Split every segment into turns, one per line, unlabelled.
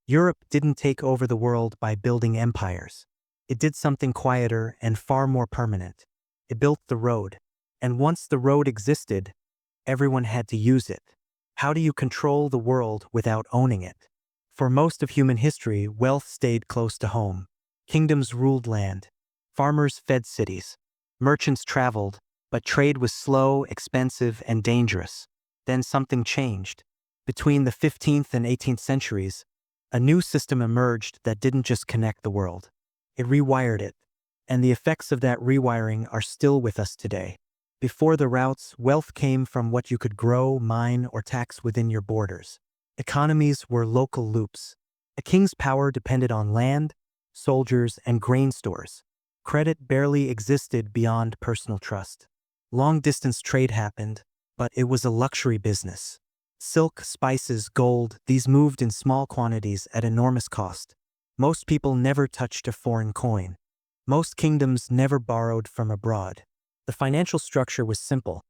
Europe didn't take over the world by building empires. It did something quieter and far more permanent. It built the road. And once the road existed, everyone had to use it. How do you control the world without owning it? For most of human history, wealth stayed close to home. Kingdoms ruled land. Farmers fed cities. Merchants traveled, but trade was slow, expensive, and dangerous. Then something changed. Between the 15th and 18th centuries, a new system emerged that didn't just connect the world. It rewired it. And the effects of that rewiring are still with us today. Before the routes, wealth came from what you could grow, mine, or tax within your borders. Economies were local loops. A king's power depended on land, soldiers, and grain stores. Credit barely existed beyond personal trust. Long-distance trade happened, but it was a luxury business. Silk, spices, gold, these moved in small quantities at enormous cost. Most people never touched a foreign coin. Most kingdoms never borrowed from abroad. The financial structure was simple.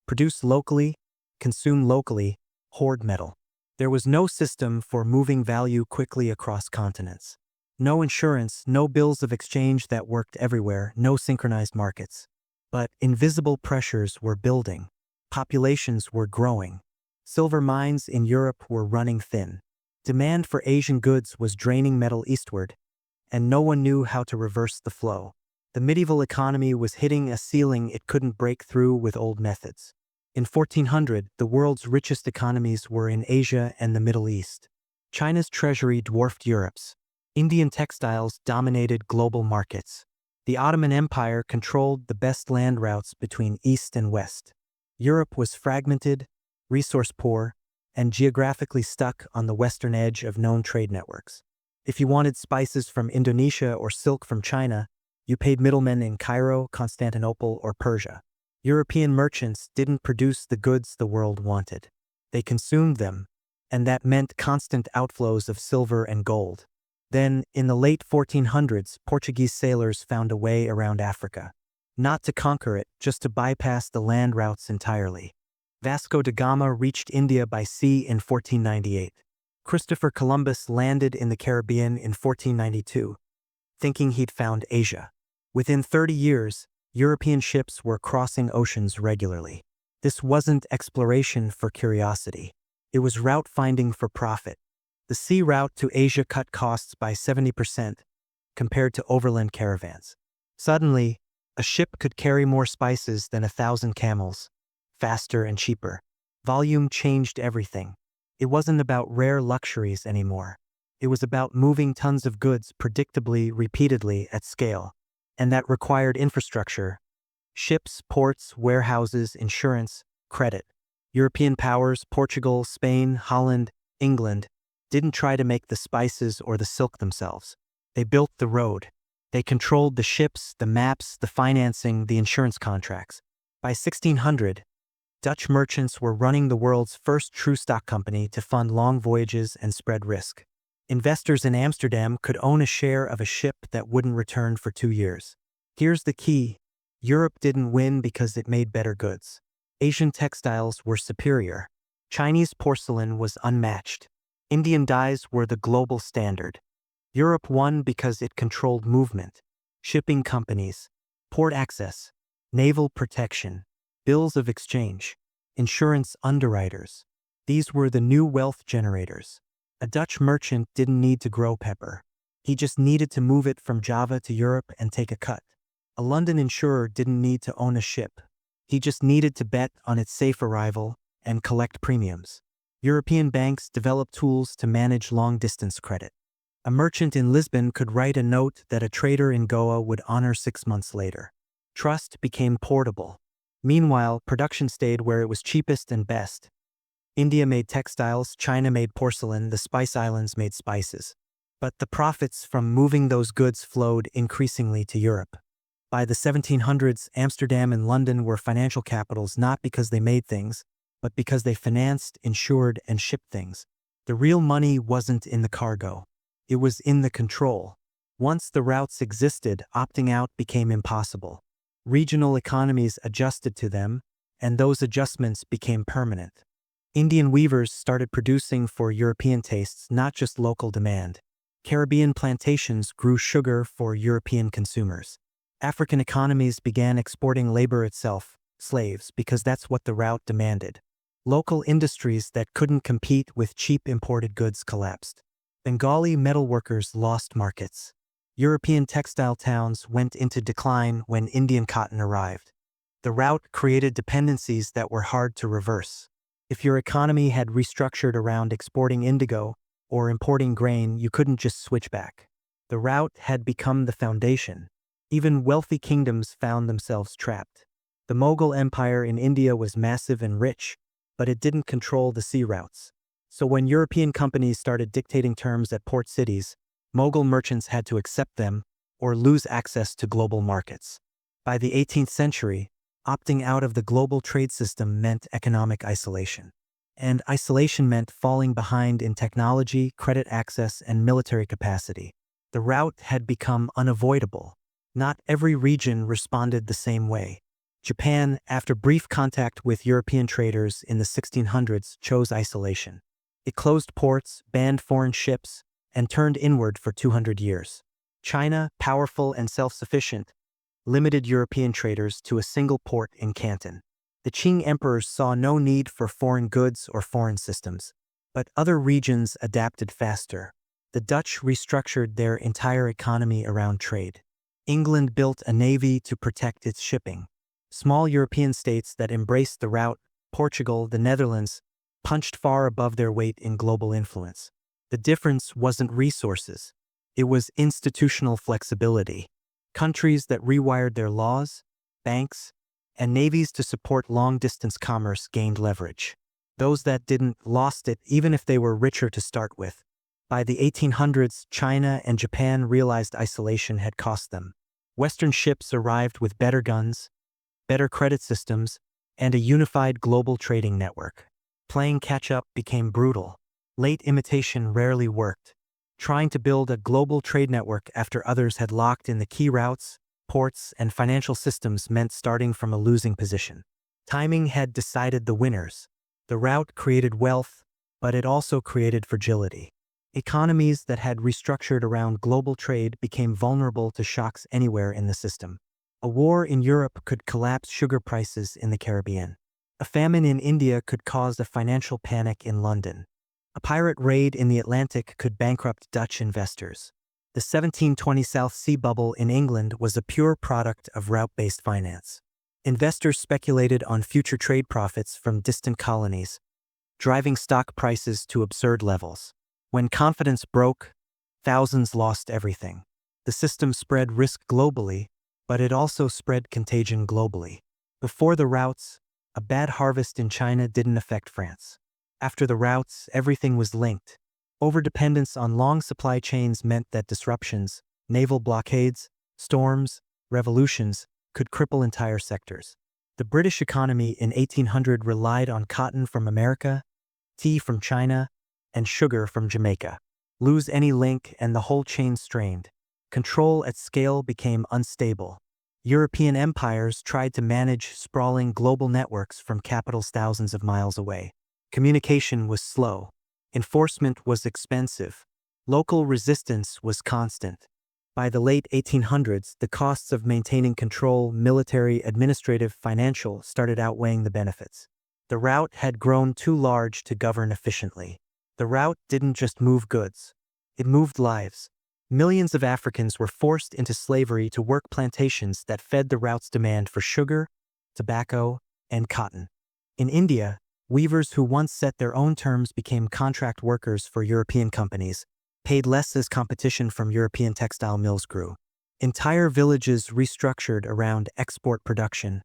Produce locally, consume locally, hoard metal. There was no system for moving value quickly across continents. No insurance, no bills of exchange that worked everywhere, no synchronized markets. But invisible pressures were building. Populations were growing. Silver mines in Europe were running thin. Demand for Asian goods was draining metal eastward, and no one knew how to reverse the flow. The medieval economy was hitting a ceiling it couldn't break through with old methods. In 1400, the world's richest economies were in Asia and the Middle East. China's treasury dwarfed Europe's. Indian textiles dominated global markets. The Ottoman Empire controlled the best land routes between East and West. Europe was fragmented, resource-poor, and geographically stuck on the western edge of known trade networks. If you wanted spices from Indonesia or silk from China, you paid middlemen in Cairo, Constantinople, or Persia. European merchants didn't produce the goods the world wanted. They consumed them, and that meant constant outflows of silver and gold. Then, in the late 1400s, Portuguese sailors found a way around Africa. Not to conquer it, just to bypass the land routes entirely. Vasco da Gama reached India by sea in 1498. Christopher Columbus landed in the Caribbean in 1492, thinking he'd found Asia. Within 30 years, European ships were crossing oceans regularly. This wasn't exploration for curiosity. It was route finding for profit. The sea route to Asia cut costs by 70% compared to overland caravans. Suddenly, a ship could carry more spices than 1,000 camels, faster and cheaper. Volume changed everything. It wasn't about rare luxuries anymore. It was about moving tons of goods predictably, repeatedly, at scale. And that required infrastructure. Ships, ports, warehouses, insurance, credit. European powers, Portugal, Spain, Holland, England, didn't try to make the spices or the silk themselves. They built the road. They controlled the ships, the maps, the financing, the insurance contracts. By 1600, Dutch merchants were running the world's first true stock company to fund long voyages and spread risk. Investors in Amsterdam could own a share of a ship that wouldn't return for 2 years. Here's the key. Europe didn't win because it made better goods. Asian textiles were superior. Chinese porcelain was unmatched. Indian dyes were the global standard. Europe won because it controlled movement, shipping companies, port access, naval protection, bills of exchange, insurance underwriters. These were the new wealth generators. A Dutch merchant didn't need to grow pepper. He just needed to move it from Java to Europe and take a cut. A London insurer didn't need to own a ship. He just needed to bet on its safe arrival and collect premiums. European banks developed tools to manage long-distance credit. A merchant in Lisbon could write a note that a trader in Goa would honor 6 months later. Trust became portable. Meanwhile, production stayed where it was cheapest and best. India made textiles, China made porcelain, the Spice Islands made spices. But the profits from moving those goods flowed increasingly to Europe. By the 1700s, Amsterdam and London were financial capitals not because they made things, but because they financed, insured, and shipped things. The real money wasn't in the cargo. It was in the control. Once the routes existed, opting out became impossible. Regional economies adjusted to them, and those adjustments became permanent. Indian weavers started producing for European tastes, not just local demand. Caribbean plantations grew sugar for European consumers. African economies began exporting labor itself, slaves, because that's what the route demanded. Local industries that couldn't compete with cheap imported goods collapsed. Bengali metalworkers lost markets. European textile towns went into decline when Indian cotton arrived. The route created dependencies that were hard to reverse. If your economy had restructured around exporting indigo or importing grain, you couldn't just switch back. The route had become the foundation. Even wealthy kingdoms found themselves trapped. The Mughal Empire in India was massive and rich, but it didn't control the sea routes. So when European companies started dictating terms at port cities, Mughal merchants had to accept them or lose access to global markets. By the 18th century, opting out of the global trade system meant economic isolation. And isolation meant falling behind in technology, credit access, and military capacity. The route had become unavoidable. Not every region responded the same way. Japan, after brief contact with European traders in the 1600s, chose isolation. It closed ports, banned foreign ships, and turned inward for 200 years. China, powerful and self-sufficient, limited European traders to a single port in Canton. The Qing emperors saw no need for foreign goods or foreign systems, but other regions adapted faster. The Dutch restructured their entire economy around trade. England built a navy to protect its shipping. Small European states that embraced the route, Portugal, the Netherlands, punched far above their weight in global influence. The difference wasn't resources. It was institutional flexibility. Countries that rewired their laws, banks, and navies to support long-distance commerce gained leverage. Those that didn't lost it even if they were richer to start with. By the 1800s, China and Japan realized isolation had cost them. Western ships arrived with better guns, better credit systems, and a unified global trading network. Playing catch-up became brutal. Late imitation rarely worked. Trying to build a global trade network after others had locked in the key routes, ports, and financial systems meant starting from a losing position. Timing had decided the winners. The route created wealth, but it also created fragility. Economies that had restructured around global trade became vulnerable to shocks anywhere in the system. A war in Europe could collapse sugar prices in the Caribbean. A famine in India could cause a financial panic in London. A pirate raid in the Atlantic could bankrupt Dutch investors. The 1720 South Sea bubble in England was a pure product of route-based finance. Investors speculated on future trade profits from distant colonies, driving stock prices to absurd levels. When confidence broke, thousands lost everything. The system spread risk globally, but it also spread contagion globally. Before the routes, a bad harvest in China didn't affect France. After the routes, everything was linked. Overdependence on long supply chains meant that disruptions, naval blockades, storms, revolutions, could cripple entire sectors. The British economy in 1800 relied on cotton from America, tea from China, and sugar from Jamaica. Lose any link and the whole chain strained. Control at scale became unstable. European empires tried to manage sprawling global networks from capitals thousands of miles away. Communication was slow. Enforcement was expensive. Local resistance was constant. By the late 1800s, the costs of maintaining control, military, administrative, financial, started outweighing the benefits. The route had grown too large to govern efficiently. The route didn't just move goods. It moved lives. Millions of Africans were forced into slavery to work plantations that fed the route's demand for sugar, tobacco, and cotton. In India, weavers who once set their own terms became contract workers for European companies, paid less as competition from European textile mills grew. Entire villages restructured around export production,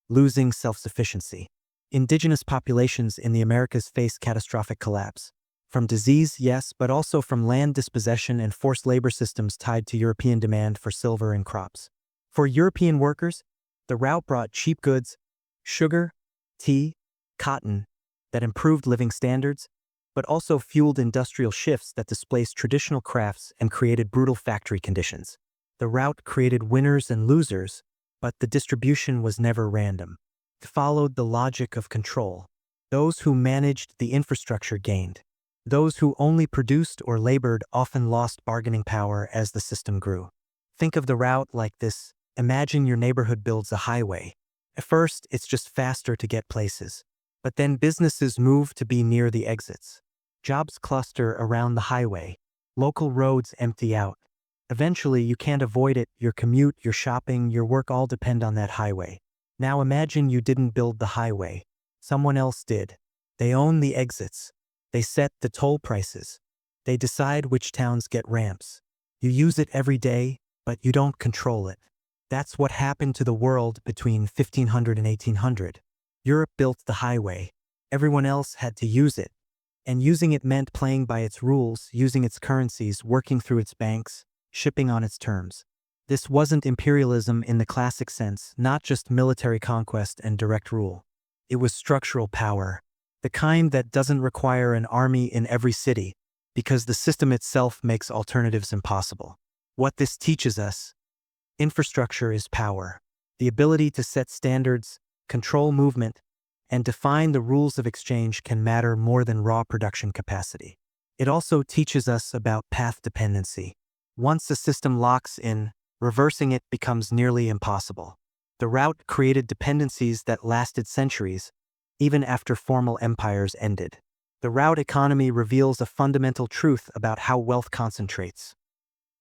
losing self-sufficiency. Indigenous populations in the Americas faced catastrophic collapse. From disease, yes, but also from land dispossession and forced labor systems tied to European demand for silver and crops. For European workers, the route brought cheap goods, sugar, tea, cotton, that improved living standards, but also fueled industrial shifts that displaced traditional crafts and created brutal factory conditions. The route created winners and losers, but the distribution was never random. It followed the logic of control. Those who managed the infrastructure gained. Those who only produced or labored often lost bargaining power as the system grew. Think of the route like this. Imagine your neighborhood builds a highway. At first, it's just faster to get places. But then businesses move to be near the exits. Jobs cluster around the highway. Local roads empty out. Eventually, you can't avoid it. Your commute, your shopping, your work all depend on that highway. Now imagine you didn't build the highway. Someone else did. They own the exits. They set the toll prices. They decide which towns get ramps. You use it every day, but you don't control it. That's what happened to the world between 1500 and 1800. Europe built the highway. Everyone else had to use it. And using it meant playing by its rules, using its currencies, working through its banks, shipping on its terms. This wasn't imperialism in the classic sense, not just military conquest and direct rule. It was structural power, the kind that doesn't require an army in every city, because the system itself makes alternatives impossible. What this teaches us: infrastructure is power. The ability to set standards, control movement, and define the rules of exchange can matter more than raw production capacity. It also teaches us about path dependency. Once a system locks in, reversing it becomes nearly impossible. The route created dependencies that lasted centuries, even after formal empires ended. The route economy reveals a fundamental truth about how wealth concentrates.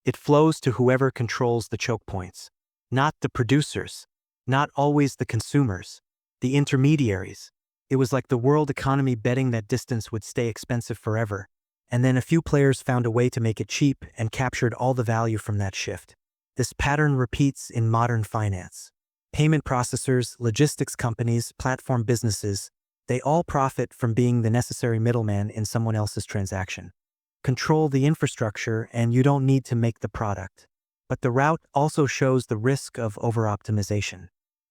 It flows to whoever controls the choke points, not the producers, not always the consumers, the intermediaries. It was like the world economy betting that distance would stay expensive forever, and then a few players found a way to make it cheap and captured all the value from that shift. This pattern repeats in modern finance. Payment processors, logistics companies, platform businesses, they all profit from being the necessary middleman in someone else's transaction. Control the infrastructure and you don't need to make the product. But the route also shows the risk of over-optimization.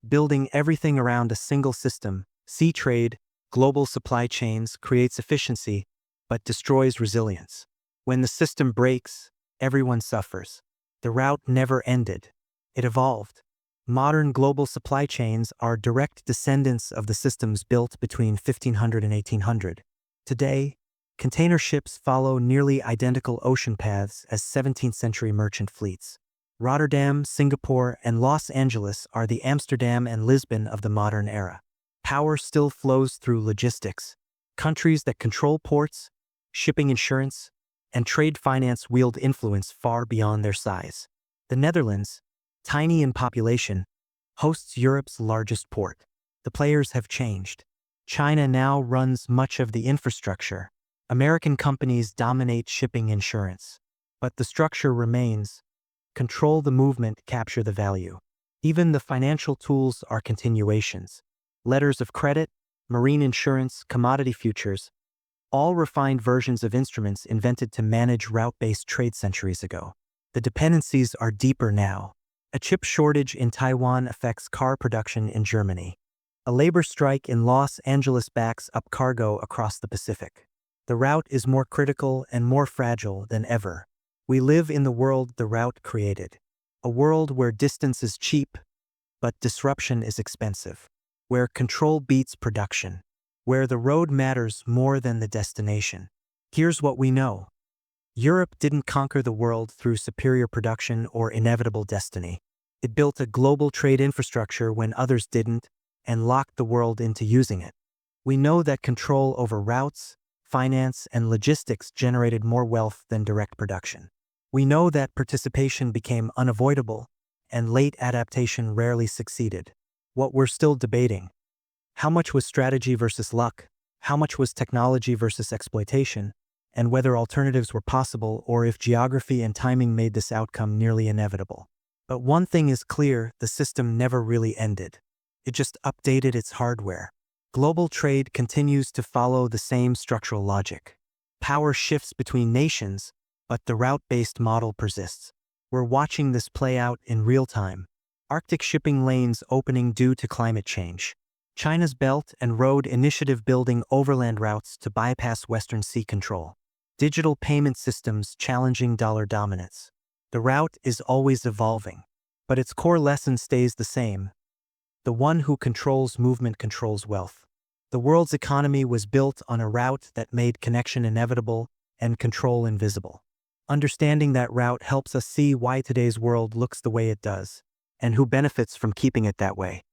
Building everything around a single system, sea trade, global supply chains, creates efficiency, but destroys resilience. When the system breaks, everyone suffers. The route never ended. It evolved. Modern global supply chains are direct descendants of the systems built between 1500 and 1800. Today, container ships follow nearly identical ocean paths as 17th-century merchant fleets. Rotterdam, Singapore, and Los Angeles are the Amsterdam and Lisbon of the modern era. Power still flows through logistics. Countries that control ports, shipping insurance, and trade finance wield influence far beyond their size. The Netherlands, tiny in population, hosts Europe's largest port. The players have changed. China now runs much of the infrastructure. American companies dominate shipping insurance. But the structure remains: control the movement, capture the value. Even the financial tools are continuations. Letters of credit, marine insurance, commodity futures, all refined versions of instruments invented to manage route-based trade centuries ago. The dependencies are deeper now. A chip shortage in Taiwan affects car production in Germany. A labor strike in Los Angeles backs up cargo across the Pacific. The route is more critical and more fragile than ever. We live in the world the route created. A world where distance is cheap, but disruption is expensive. Where control beats production. Where the road matters more than the destination. Here's what we know. Europe didn't conquer the world through superior production or inevitable destiny. It built a global trade infrastructure when others didn't, and locked the world into using it. We know that control over routes, finance, and logistics generated more wealth than direct production. We know that participation became unavoidable, and late adaptation rarely succeeded. What we're still debating: how much was strategy versus luck? How much was technology versus exploitation? And whether alternatives were possible or if geography and timing made this outcome nearly inevitable. But one thing is clear: the system never really ended. It just updated its hardware. Global trade continues to follow the same structural logic. Power shifts between nations, but the route-based model persists. We're watching this play out in real time. Arctic shipping lanes opening due to climate change. China's Belt and Road Initiative building overland routes to bypass Western sea control. Digital payment systems challenging dollar dominance. The route is always evolving, but its core lesson stays the same. The one who controls movement controls wealth. The world's economy was built on a route that made connection inevitable and control invisible. Understanding that route helps us see why today's world looks the way it does, and who benefits from keeping it that way.